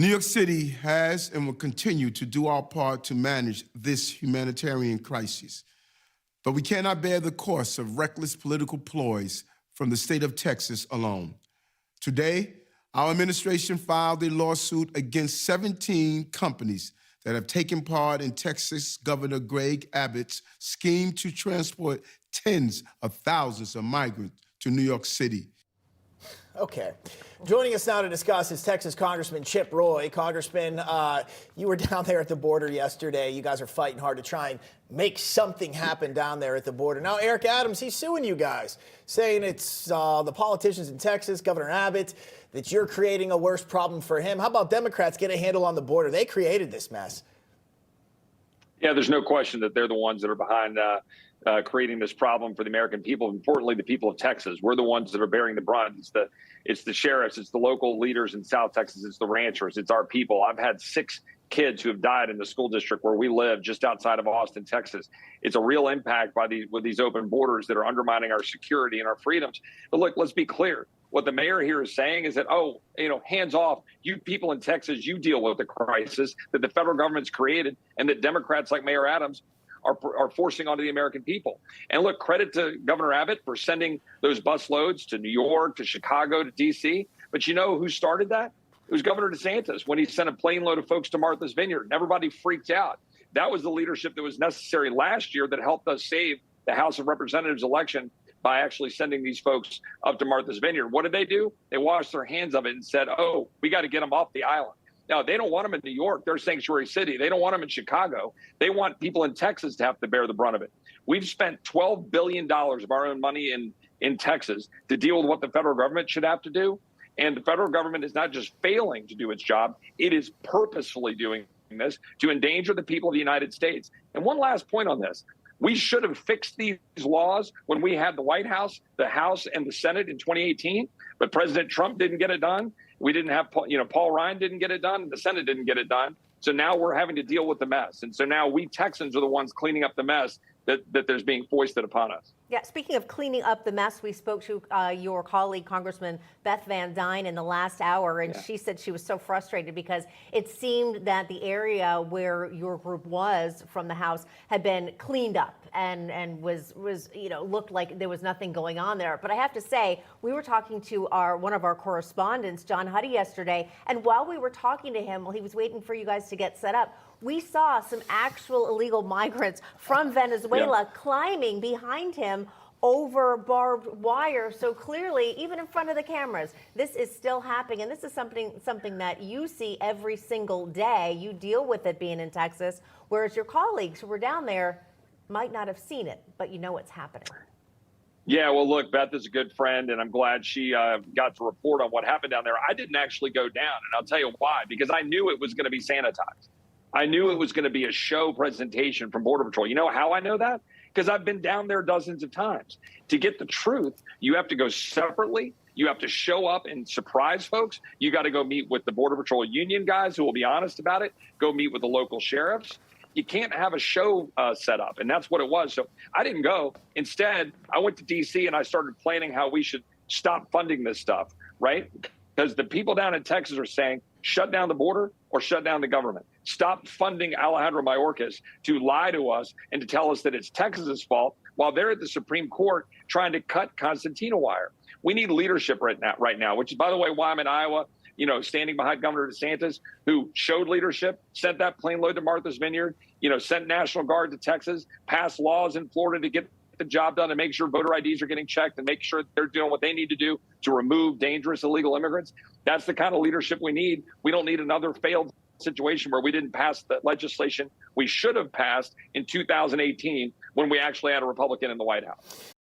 New York City has and will continue to do our part to manage this humanitarian crisis. But we cannot bear the cost of reckless political ploys from the state of Texas alone. Today, our administration filed a lawsuit against 17 companies that have taken part in Texas Governor Greg Abbott's scheme to transport tens of thousands of migrants to New York City. Okay. Joining us now to discuss is Texas Congressman Chip Roy. Congressman, you were down there at the border yesterday. You guys are fighting hard to try and make something happen down there at the border. Now, Eric Adams, he's suing you guys, saying it's the politicians in Texas, Governor Abbott, that you're creating a worse problem for him. How about Democrats get a handle on the border? They created this mess. Yeah, there's no question that they're the ones that are behind creating this problem for the American people. Importantly, the people of Texas. We're the ones that are bearing the brunt. It's the sheriffs, it's the local leaders in South Texas, it's the ranchers, it's our people. I've had 6 kids who have died in the school district where we live, just outside of Austin, Texas. It's a real impact with these open borders that are undermining our security and our freedoms. But look, let's be clear. What the mayor here is saying is that, hands off, you people in Texas, you deal with the crisis that the federal government's created and that Democrats like Mayor Adams are forcing onto the American people. And look, credit to Governor Abbott for sending those bus loads to New York, to Chicago, to D.C. But you know who started that? It was Governor DeSantis when he sent a plane load of folks to Martha's Vineyard, and everybody freaked out. That was the leadership that was necessary last year that helped us save the House of Representatives election by actually sending these folks up to Martha's Vineyard. What did they do? They washed their hands of it and said, we got to get them off the island. Now, they don't want them in New York. They're sanctuary city. They don't want them in Chicago. They want people in Texas to have to bear the brunt of it. We've spent $12 billion of our own money in Texas to deal with what the federal government should have to do. And the federal government is not just failing to do its job, it is purposefully doing this to endanger the people of the United States. And one last point on this. We should have fixed these laws when we had the White House, the House, and the Senate in 2018, but President Trump didn't get it done. We didn't have, Paul Ryan didn't get it done. The Senate didn't get it done. So now we're having to deal with the mess. And so now we Texans are the ones cleaning up the mess that there's being foisted upon us. Yeah, speaking of cleaning up the mess, we spoke to your colleague, Congressman Beth Van Dyne, in the last hour, and she said she was so frustrated because it seemed that the area where your group was from the House had been cleaned up and was looked like there was nothing going on there. But I have to say, we were talking to one of our correspondents, John Huddy, yesterday, and while we were talking to him, while he was waiting for you guys to get set up, we saw some actual illegal migrants from Venezuela climbing behind him over barbed wire. So clearly, even in front of the cameras, this is still happening. And this is something that you see every single day. You deal with it being in Texas, whereas your colleagues who were down there might not have seen it, but you know what's happening. Yeah, well, look, Beth is a good friend, and I'm glad she got to report on what happened down there. I didn't actually go down, and I'll tell you why, because I knew it was going to be sanitized. I knew it was going to be a show presentation from Border Patrol. You know how I know that? Because I've been down there dozens of times. To get the truth, you have to go separately. You have to show up and surprise folks. You got to go meet with the Border Patrol union guys who will be honest about it. Go meet with the local sheriffs. You can't have a show set up, and that's what it was. So I didn't go. Instead, I went to D.C. and I started planning how we should stop funding this stuff, right? Because the people down in Texas are saying, shut down the border or shut down the government. Stop funding Alejandro Mayorkas to lie to us and to tell us that it's Texas's fault while they're at the Supreme Court trying to cut Constantino wire. We need leadership right now, which is, by the way, why I'm in Iowa, standing behind Governor DeSantis, who showed leadership, sent that plane load to Martha's Vineyard, sent National Guard to Texas, passed laws in Florida to get the job done and make sure voter IDs are getting checked and make sure they're doing what they need to do to remove dangerous illegal immigrants. That's the kind of leadership we need. We don't need another failed situation where we didn't pass the legislation we should have passed in 2018 when we actually had a Republican in the White House.